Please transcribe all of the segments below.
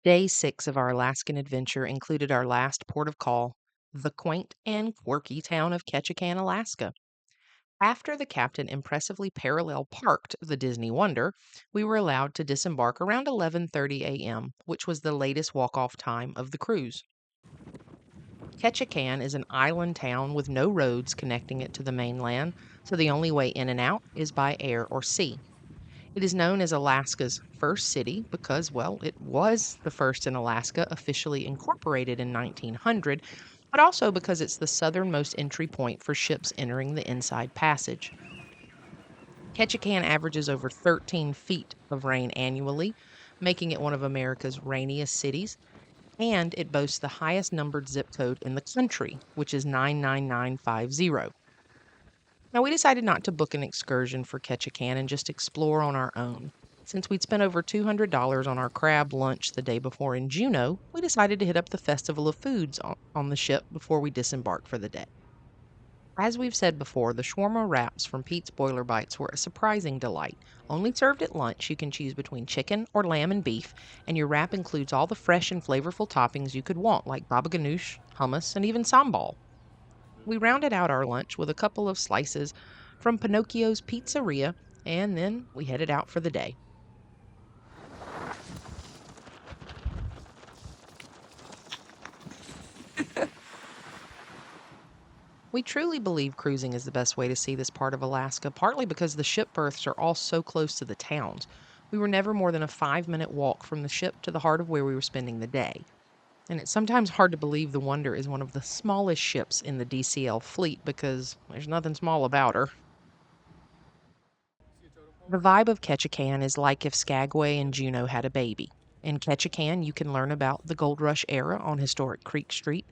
Day 6 of our Alaskan adventure included our last port of call, the quaint and quirky town of Ketchikan, Alaska. After the captain impressively parallel parked the Disney Wonder, we were allowed to disembark around 11:30 a.m., which was the latest walk-off time of the cruise. Ketchikan is an island town with no roads connecting it to the mainland, so the only way in and out is by air or sea. It is known as Alaska's first city because, well, it was the first in Alaska officially incorporated in 1900, but also because it's the southernmost entry point for ships entering the Inside Passage. Ketchikan averages over 13 feet of rain annually, making it one of America's rainiest cities, and it boasts the highest numbered zip code in the country, which is 99950. Now, we decided not to book an excursion for Ketchikan and just explore on our own. Since we'd spent over $200 on our crab lunch the day before in Juneau, we decided to hit up the Festival of Foods on the ship before we disembarked for the day. As we've said before, the shawarma wraps from Pete's Boiler Bites were a surprising delight. Only served at lunch, you can choose between chicken or lamb and beef, and your wrap includes all the fresh and flavorful toppings you could want, like baba ganoush, hummus, and even sambal. We rounded out our lunch with a couple of slices from Pinocchio's Pizzeria, and then we headed out for the day. We truly believe cruising is the best way to see this part of Alaska, partly because the ship berths are all so close to the towns. We were never more than a 5-minute walk from the ship to the heart of where we were spending the day. And it's sometimes hard to believe the Wonder is one of the smallest ships in the DCL fleet because there's nothing small about her. The vibe of Ketchikan is like if Skagway and Juneau had a baby. In Ketchikan, you can learn about the Gold Rush era on historic Creek Street,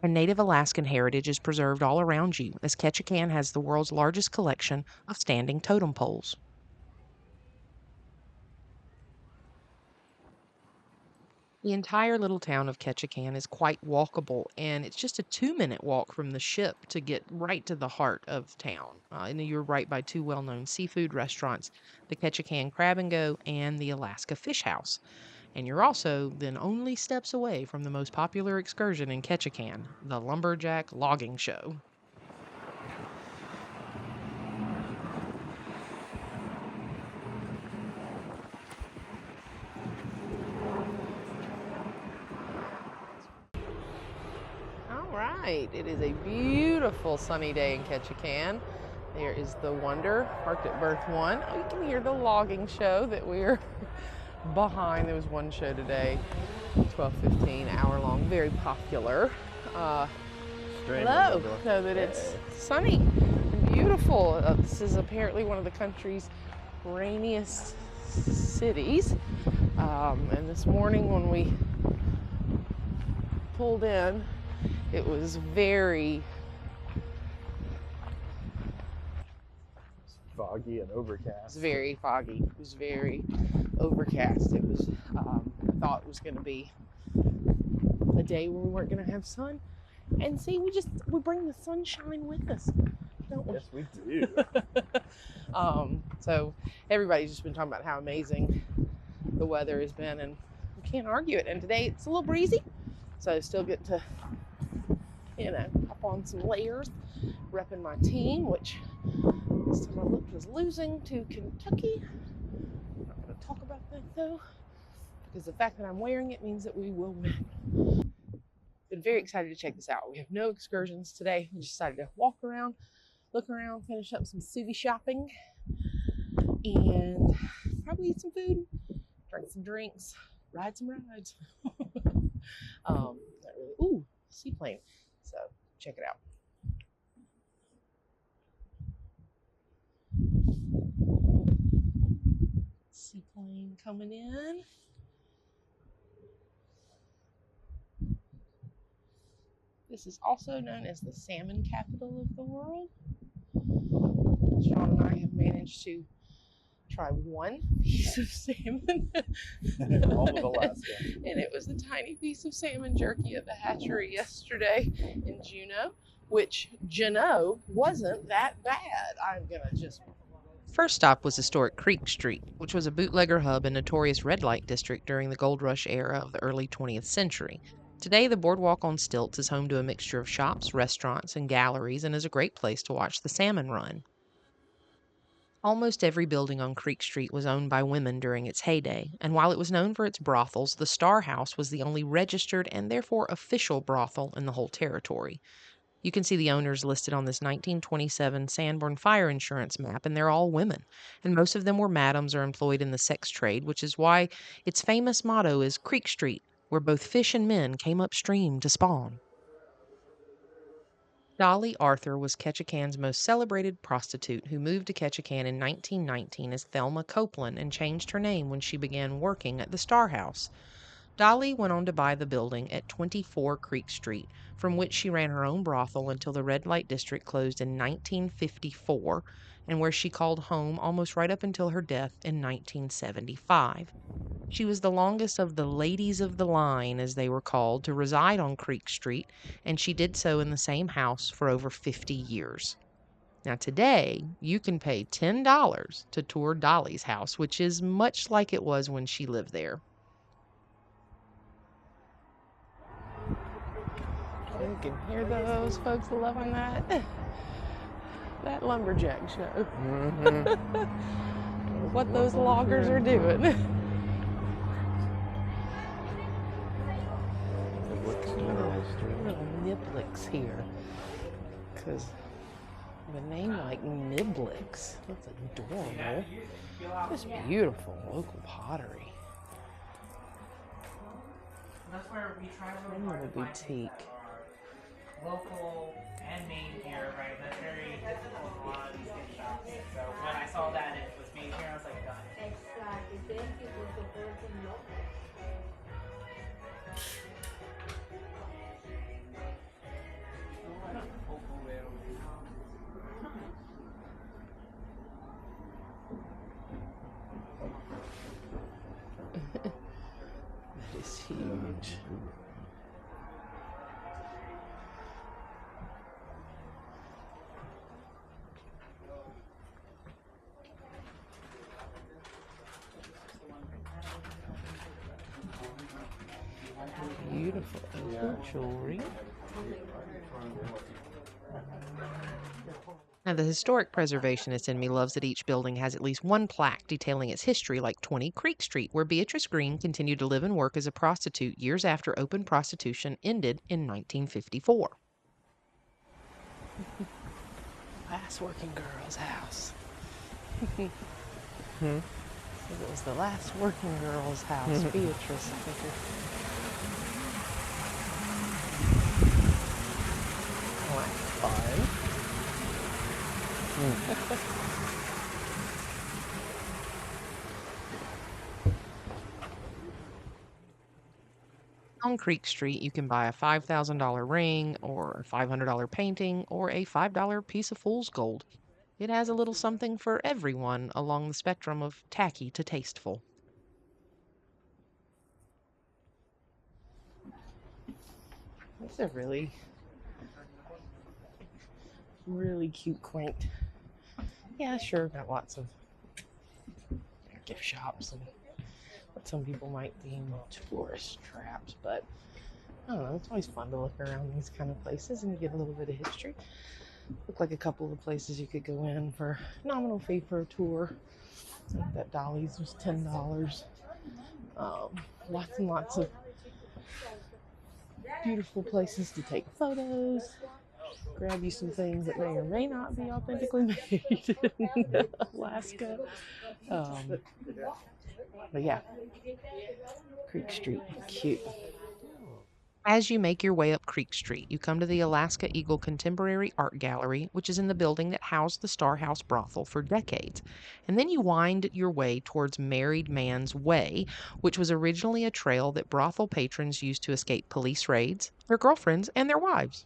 and Native Alaskan heritage is preserved all around you, as Ketchikan has the world's largest collection of standing totem poles. The entire little town of Ketchikan is quite walkable, and it's just a 2-minute walk from the ship to get right to the heart of town. And you're right by two well-known seafood restaurants, the Ketchikan Crab and Go and the Alaska Fish House. And you're also then only steps away from the most popular excursion in Ketchikan, the Lumberjack Logging Show. All right, it is a beautiful sunny day in Ketchikan. There is the Wonder, parked at berth 1. Oh, you can hear the logging show that we're behind. There was one show today, 12:15, hour-long, very popular. Hello, so that it's sunny and beautiful. This is apparently one of the country's rainiest cities. And this morning when we pulled in, it was very foggy and overcast. It was very foggy. It was very overcast. It was, I thought it was going to be a day where we weren't going to have sun. And see, we bring the sunshine with us, don't we? Yes, we do. So everybody's just been talking about how amazing the weather has been, and we can't argue it. And today it's a little breezy, so I still get to, hop on some layers, repping my team, which this time I looked was losing to Kentucky. I'm not going to talk about that though, because the fact that I'm wearing it means that we will win. Been very excited to check this out. We have no excursions today. We just decided to walk around, look around, finish up some city shopping, and probably eat some food, drink some drinks, ride some rides. Not really. Ooh, seaplane. So check it out. Seaplane coming in. This is also known as the Salmon Capital of the world. Sean and I have managed to try one piece of salmon. All of Alaska. And it was a tiny piece of salmon jerky at the hatchery yesterday in Juneau, which Juneau wasn't that bad. I'm going to just First stop was historic Creek Street, which was a bootlegger hub and notorious red light district during the gold rush era of the early 20th century. Today, the boardwalk on stilts is home to a mixture of shops, restaurants, and galleries and is a great place to watch the salmon run. Almost every building on Creek Street was owned by women during its heyday, and while it was known for its brothels, the Star House was the only registered and therefore official brothel in the whole territory. You can see the owners listed on this 1927 Sanborn fire insurance map, and they're all women. And most of them were madams or employed in the sex trade, which is why its famous motto is Creek Street, where both fish and men came upstream to spawn. Dolly Arthur was Ketchikan's most celebrated prostitute who moved to Ketchikan in 1919 as Thelma Copeland and changed her name when she began working at the Star House. Dolly went on to buy the building at 24 Creek Street, from which she ran her own brothel until the red light district closed in 1954, and where she called home almost right up until her death in 1975. She was the longest of the ladies of the line, as they were called, to reside on Creek Street, and she did so in the same house for over 50 years. Now, today, you can pay $10 to tour Dolly's house, which is much like it was when she lived there. You can hear those folks loving that lumberjack show. What those loggers are doing. Little niblix here, because the name like niblix, that's adorable. Just beautiful local pottery. That's where we try to And little boutique. local and made here, right? That's very difficult in a lot of these gift shops. So when I saw that it was made here, I was like, done. Exactly. Thank you for supporting local. That is huge. Beautiful jewelry. Now, the historic preservationist in me loves that each building has at least one plaque detailing its history, like 20 Creek Street, where Beatrice Green continued to live and work as a prostitute years after open prostitution ended in 1954. Last working girl's house. It was the last working girl's house. Beatrice, I think. Fun. On Creek Street, you can buy a $5,000 ring or a $500 painting or a $5 piece of fool's gold. It has a little something for everyone along the spectrum of tacky to tasteful. It's a really cute, quaint. Yeah, sure, got lots of gift shops and what some people might deem tourist traps, but I don't know, it's always fun to look around these kind of places and get a little bit of history. Look like a couple of the places you could go in for nominal fee for a tour. I think that Dolly's was $10. Lots and lots of beautiful places to take photos, grab you some things that may or may not be authentically made in Alaska. But yeah, Creek Street, cute. As you make your way up Creek Street, you come to the Alaska Eagle Contemporary Art Gallery, which is in the building that housed the Star House brothel for decades. And then you wind your way towards Married Man's Way, which was originally a trail that brothel patrons used to escape police raids, their girlfriends, and their wives.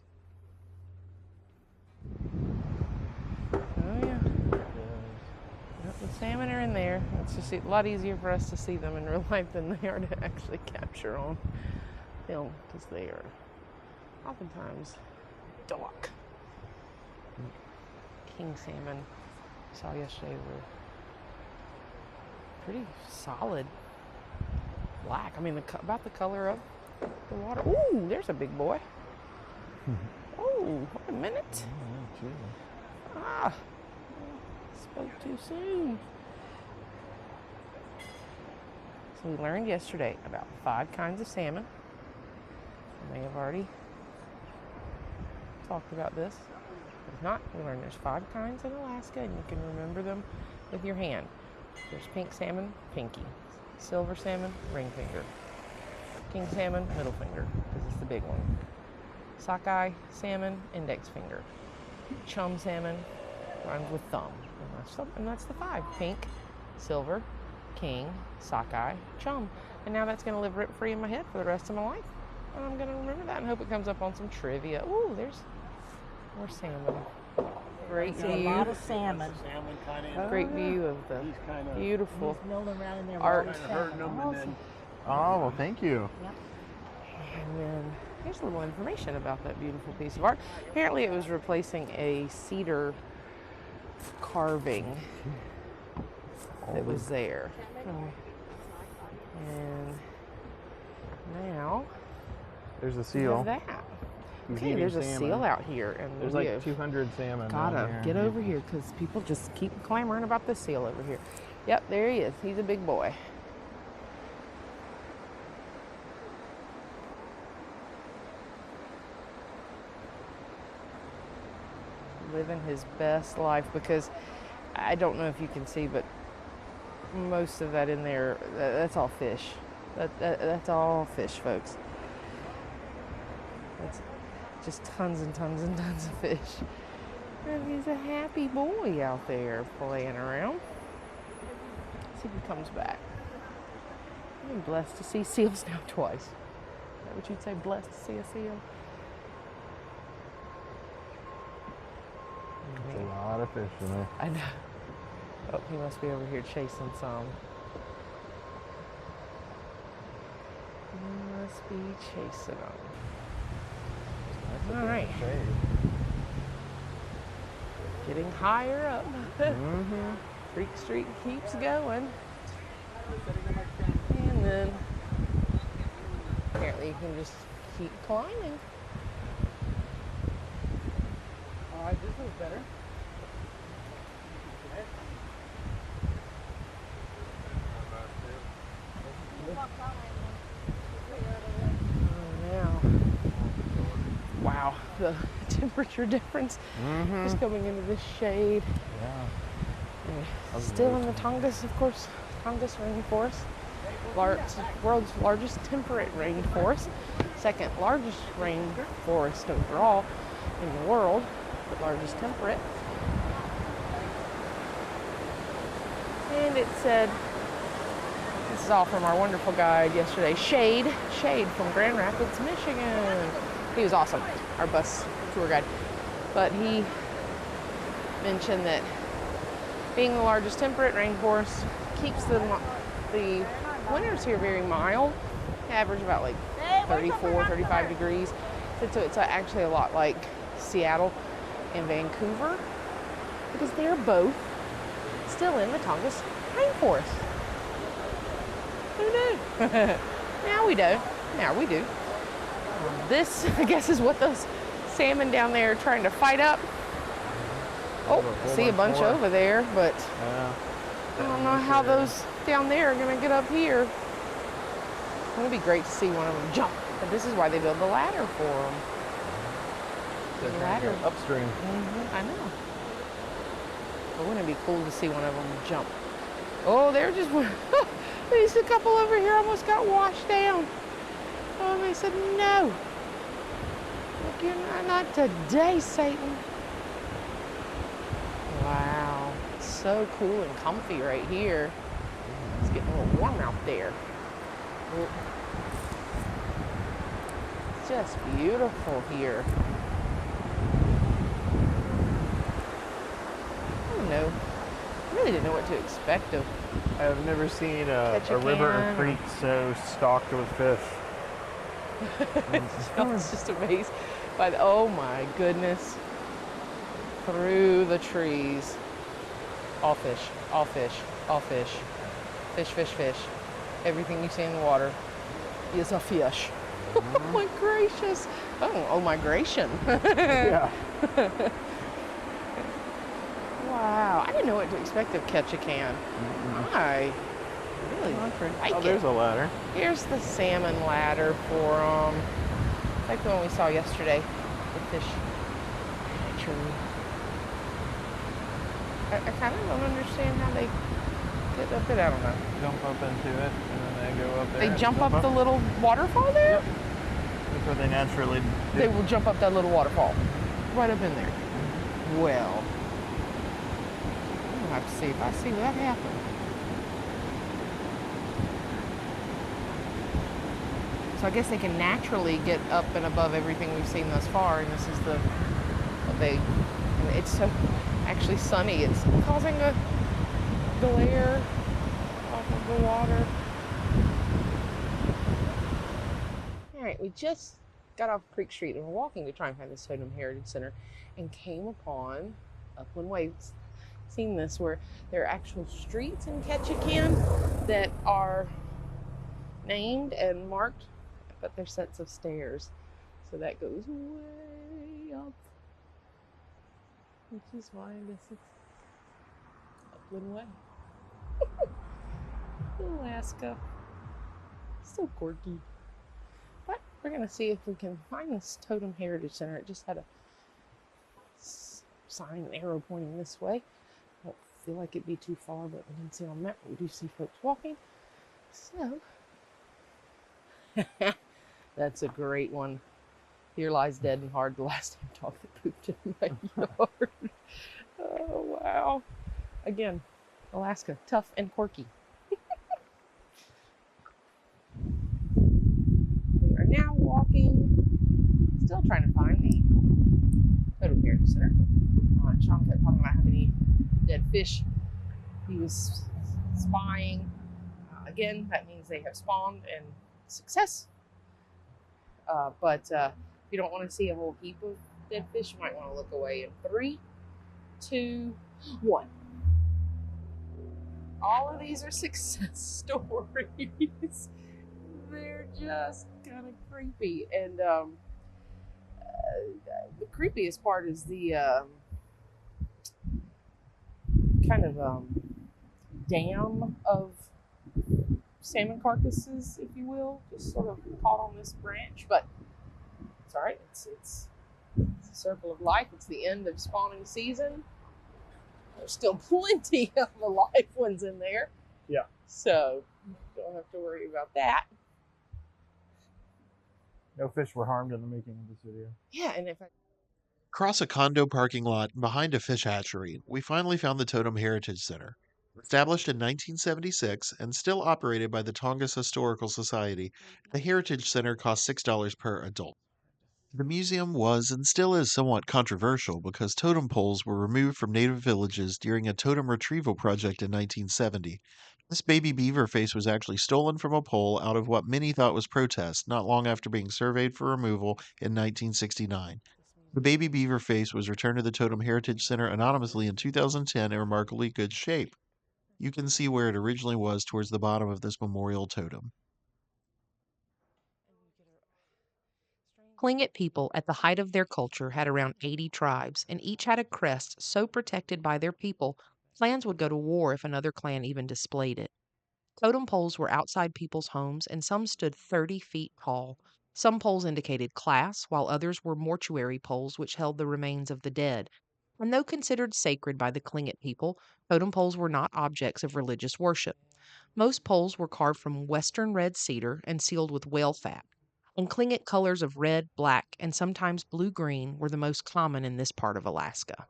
Oh yeah. Yep, the salmon are in there. It's just a lot easier for us to see them in real life than they are to actually capture on film, because they are oftentimes dark. King salmon I saw yesterday were pretty solid black. I mean, about the color of the water. Ooh, there's a big boy. Oh, wait a minute. Ah, spoke too soon. So we learned yesterday about 5 kinds of salmon. I may have already talked about this. If not, we learned there's 5 kinds in Alaska, and you can remember them with your hand. There's pink salmon, pinky. Silver salmon, ring finger. King salmon, middle finger, because it's the big one. Sockeye salmon, index finger. Chum salmon rhymes with thumb. And that's the 5. Pink, silver, king, sockeye, chum. And now that's going to live rent-free in my head for the rest of my life. And I'm going to remember that and hope it comes up on some trivia. Ooh, there's more salmon. Great A view. lot of salmon. Salmon kind of. Great view of the He's kind of beautiful Milling around in there. art. with all the herding salmon. them, and then Oh, well, thank you. And then here's a little information about that beautiful piece of art. Apparently it was replacing a cedar carving that was there. And now There's a we seal. have that. He's Okay, eating there's a salmon. seal out here. And There's we like have 200 salmon. gotta down get here. over here because people just keep clamoring about this seal over here. Yep, there he is. He's a big boy. Living his best life, because I don't know if you can see, but most of that in there, that's all fish. That's all fish, folks. That's just tons and tons and tons of fish. And he's a happy boy out there playing around. Let's see if he comes back. I'm blessed to see seals now twice. Is that what you'd say, blessed to see a seal? There's a lot of fish in there. I know. Oh, he must be over here chasing some. He must be chasing them. All right. Getting higher up. Freak Street keeps going. And then apparently you can just keep climbing. all right, this is better. Now, wow, the temperature difference just coming into this shade. Yeah. Still in the Tongass, of course, Tongass rainforest, world's largest temperate rainforest, second largest rainforest overall in the world, but largest temperate. And it said, this is all from our wonderful guide yesterday, Shade from Grand Rapids, Michigan. He was awesome, our bus tour guide. But he mentioned that being the largest temperate rainforest keeps the winters here very mild, average about like 34, 35 degrees. So it's actually a lot like Seattle and Vancouver, because they're both still in the Tongass rainforest. Who knew? Now we do. Now we do. This, I guess, is what those salmon down there are trying to fight up. Oh, I see a bunch more over there, but Yeah. I don't know how those down there are going to get up here. It would be great to see one of them jump. But this is why they build the ladder for them. They're The trying to ladder. go upstream. I know. But wouldn't it be cool to see one of them jump? Oh, they're just, there's a couple over here almost got washed down. Oh, they said, no. Look, you're not today, Satan. Wow. So cool and comfy right here. It's getting a little warm out there. It's just beautiful here. I don't know. I really didn't know what to expect of I've never seen a river or Ketchikan. creek so stocked with fish. I was just amazed by the, oh my goodness. Through the trees. All fish, all fish, all fish. Fish, fish, fish. Everything you see in the water is a fish. Oh my gracious. Oh, migration. Yeah. Wow. I didn't know what to expect of Ketchikan. I really like Oh, it. there's a ladder. Here's the salmon ladder for them. Like the one we saw yesterday. The fish hatchery. I kind of don't understand how they get up it. I don't know. Jump up into it, and then they go up there. They and jump up the little waterfall there? That's where they naturally do. They will jump up that little waterfall. Right up in there. Well, I'll have to see if I see that happen. So I guess they can naturally get up and above everything we've seen thus far, and this is what they, and it's so actually sunny. It's causing a glare off of the water. All right, we just got off Creek Street and we're walking to try and find this Totem Heritage Center and came upon Upland Way. Seen this where there are actual streets in Ketchikan that are named and marked, but they're sets of stairs. So that goes way up, which is why this is Upland Way. Alaska. So quirky. But we're gonna see if we can find this Totem Heritage Center. It just had a sign, an arrow pointing this way. I don't feel like it'd be too far, but we didn't see on the map. We do see folks walking. So that's a great one. Here lies dead and hard the last time dog that pooped in my yard. Oh wow. Again, Alaska, tough and quirky. We are now walking, still trying to find the Totem Heritage Center. Sean kept talking about how many dead fish he was spying. Again, that means they have spawned and success. But if you don't want to see a whole heap of dead fish, you might want to look away in 3, 2, 1. All of these are success stories. They're just kind of creepy. And the creepiest part is the kind of dam of salmon carcasses, if you will, just sort of caught on this branch. But it's all right. It's a circle of life. It's the end of spawning season. There's still plenty of the live ones in there. Yeah. So don't have to worry about that. No fish were harmed in the making of this video. Yeah, and if I Across a condo parking lot and behind a fish hatchery, we finally found the Totem Heritage Center. Established in 1976 and still operated by the Tongass Historical Society, the Heritage Center cost $6 per adult. The museum was and still is somewhat controversial because totem poles were removed from native villages during a totem retrieval project in 1970. This baby beaver face was actually stolen from a pole out of what many thought was protest not long after being surveyed for removal in 1969. The baby beaver face was returned to the Totem Heritage Center anonymously in 2010 in remarkably good shape. You can see where it originally was towards the bottom of this memorial totem. Tlingit people at the height of their culture had around 80 tribes, and each had a crest so protected by their people, clans would go to war if another clan even displayed it. Totem poles were outside people's homes, and some stood 30 feet tall. Some poles indicated class, while others were mortuary poles which held the remains of the dead. And though considered sacred by the Tlingit people, totem poles were not objects of religious worship. Most poles were carved from western red cedar and sealed with whale fat. And Tlingit colors of red, black, and sometimes blue-green were the most common in this part of Alaska.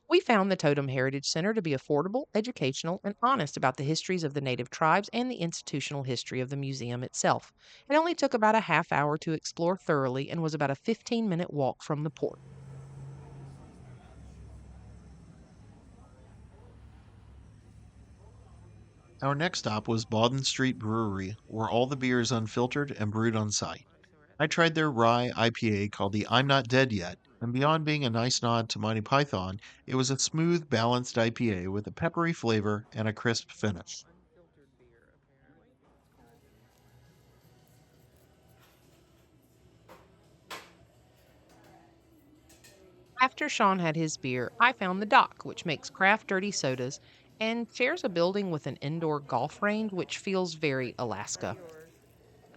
We found the Totem Heritage Center to be affordable, educational, and honest about the histories of the native tribes and the institutional history of the museum itself. It only took about a half hour to explore thoroughly and was about a 15-minute walk from the port. Our next stop was Bawden Street Brewery, where all the beer is unfiltered and brewed on site. I tried their rye IPA called the I'm Not Dead Yet, and beyond being a nice nod to Monty Python, it was a smooth, balanced IPA with a peppery flavor and a crisp finish. After Sean had his beer, I found the dock, which makes craft dirty sodas and shares a building with an indoor golf range, which feels very Alaska.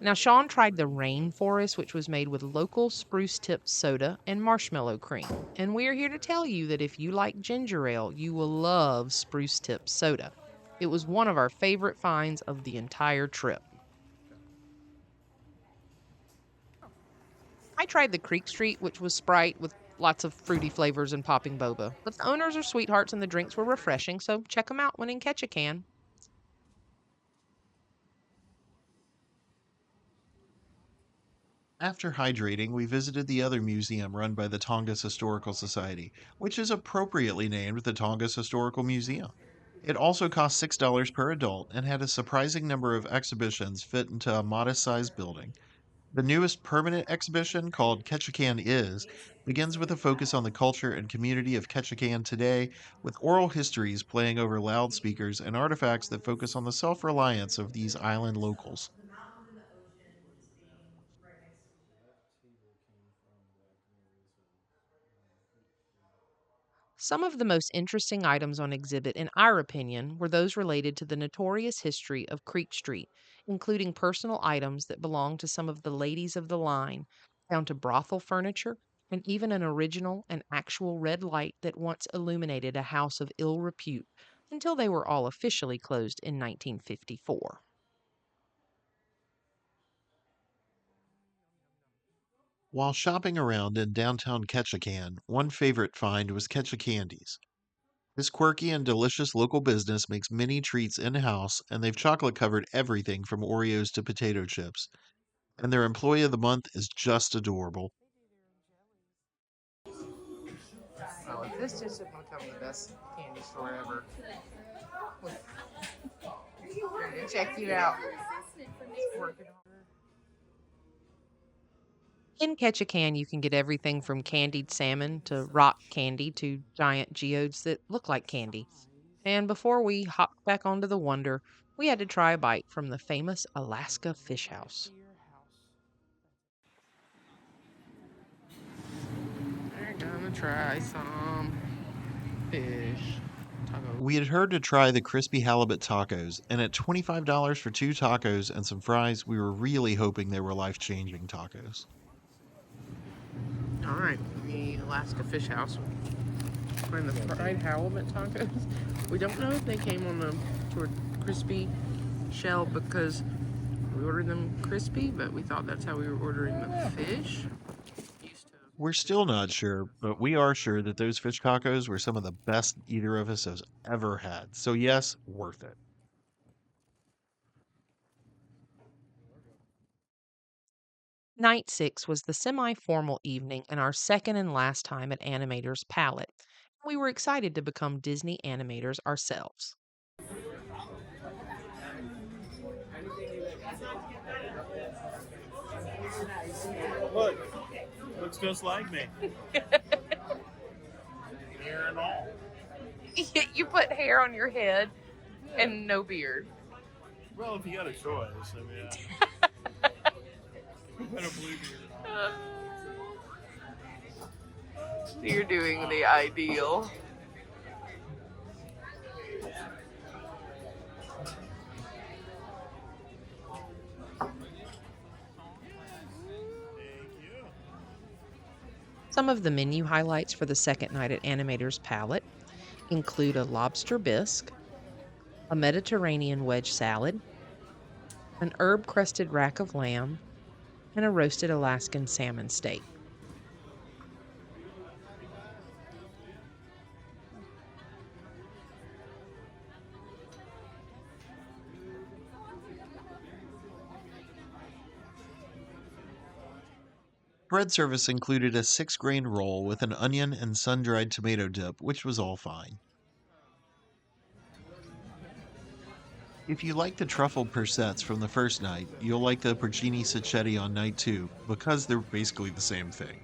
Now, Sean tried the rainforest, which was made with local spruce tip soda and marshmallow cream. And we are here to tell you that if you like ginger ale, you will love spruce tip soda. It was one of our favorite finds of the entire trip. I tried the Creek Street, which was Sprite with lots of fruity flavors and popping boba. But the owners are sweethearts and the drinks were refreshing, so check them out when in Ketchikan. After hydrating, we visited the other museum run by the Tongass Historical Society, which is appropriately named the Tongass Historical Museum. It also cost $6 per adult and had a surprising number of exhibitions fit into a modest sized building. The newest permanent exhibition, called Ketchikan begins with a focus on the culture and community of Ketchikan today, with oral histories playing over loudspeakers and artifacts that focus on the self reliance of these island locals. Some of the most interesting items on exhibit, in our opinion, were those related to the notorious history of Creek Street, including personal items that belonged to some of the ladies of the line, down to brothel furniture, and even an original and actual red light that once illuminated a house of ill repute until they were all officially closed in 1954. While shopping around in downtown Ketchikan, one favorite find was Ketchi-candies. This quirky and delicious local business makes many treats in-house, and they've chocolate covered everything from Oreos to potato chips. And their employee of the month is just adorable. Oh, if this just isn't become the best candy store ever. Check you out. In Ketchikan, you can get everything from candied salmon to rock candy to giant geodes that look like candy. And before we hopped back onto the Wonder, we had to try a bite from the famous Alaska Fish House. We're gonna try some fish tacos. We had heard to try the crispy halibut tacos, and at $25 for two tacos and some fries, we were really hoping they were life-changing tacos. All right, the Alaska Fish House. Find the fried halibut tacos. We don't know if they came on the sort of crispy shell because we ordered them crispy, but we thought that's how we were ordering the fish. We're still not sure, but we are sure that those fish tacos were some of the best either of us has ever had. So yes, worth it. Night 6 was the semi formal evening and our second and last time at Animator's Palate. We were excited to become Disney animators ourselves. Look, looks just like me. Hair and all. You put hair on your head and no beard. Well, if you got a choice, I mean, put a blue beard on. You're doing the ideal. Some of the menu highlights for the second night at Animator's Palate include a lobster bisque, a Mediterranean wedge salad, an herb-crusted rack of lamb, and a roasted Alaskan salmon steak. Bread service included a 6-grain roll with an onion and sun-dried tomato dip, which was all fine. If you like the truffle percettes from the first night, you'll like the porcini sacchetti on night 2, because they're basically the same thing.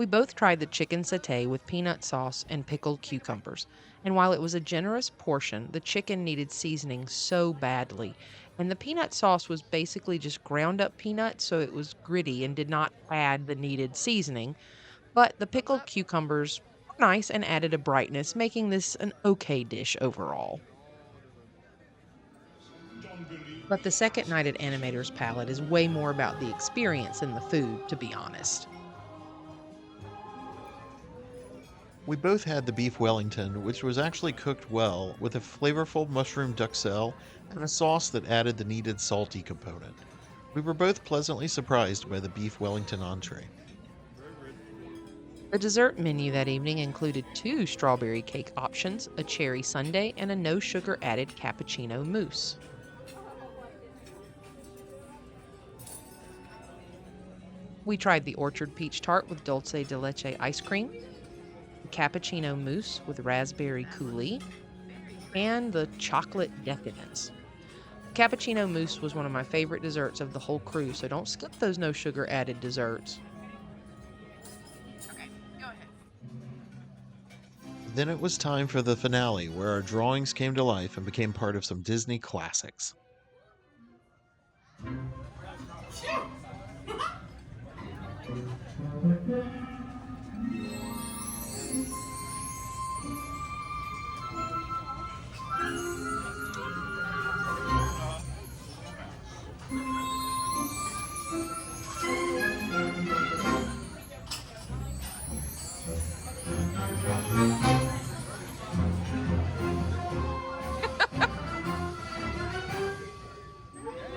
We both tried the chicken satay with peanut sauce and pickled cucumbers. And while it was a generous portion, the chicken needed seasoning so badly. And the peanut sauce was basically just ground up peanuts, so it was gritty and did not add the needed seasoning. But the pickled cucumbers were nice and added a brightness, making this an okay dish overall. But the second night at Animator's Palette is way more about the experience than the food, to be honest. We both had the beef Wellington, which was actually cooked well with a flavorful mushroom duxelle and a sauce that added the needed salty component. We were both pleasantly surprised by the beef Wellington entree. The dessert menu that evening included two strawberry cake options, a cherry sundae, and a no sugar added cappuccino mousse. We tried the orchard peach tart with dulce de leche ice cream, the cappuccino mousse with raspberry coulis, and the chocolate decadence. Cappuccino mousse was one of my favorite desserts of the whole cruise, so don't skip those no sugar added desserts. Then it was time for the finale, where our drawings came to life and became part of some Disney classics.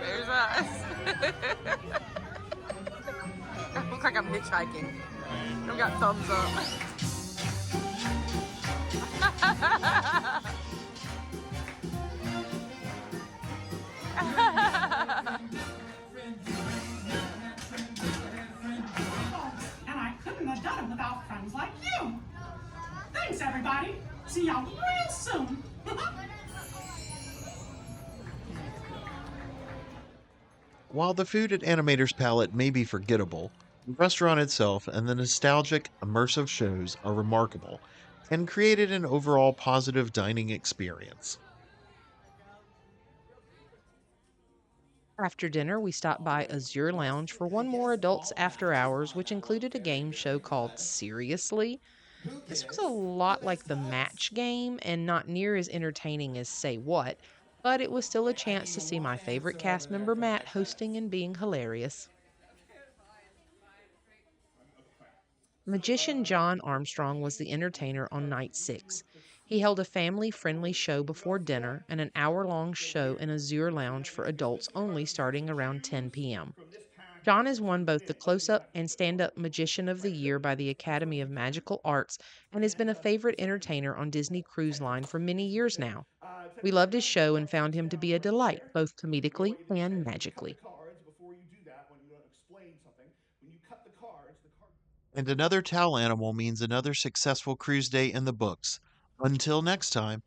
There's us. I look like I'm hitchhiking. I've got thumbs up. And I couldn't have done it without friends like you. Thanks, everybody. See y'all real soon. While the food at Animator's Palette may be forgettable, the restaurant itself and the nostalgic, immersive shows are remarkable and created an overall positive dining experience. After dinner, we stopped by Azure Lounge for one more adults after hours, which included a game show called Seriously. This was a lot like the match game and not near as entertaining as Say What, but it was still a chance to see my favorite cast member Matt hosting and being hilarious. Magician John Armstrong was the entertainer on night 6. He held a family friendly show before dinner and an hour-long show in Azure Lounge for adults only starting around 10 p.m. John has won both the Close Up and Stand Up Magician of the Year by the Academy of Magical Arts and has been a favorite entertainer on Disney Cruise Line for many years now. We loved his show and found him to be a delight, both comedically and magically. And another towel animal means another successful cruise day in the books. Until next time.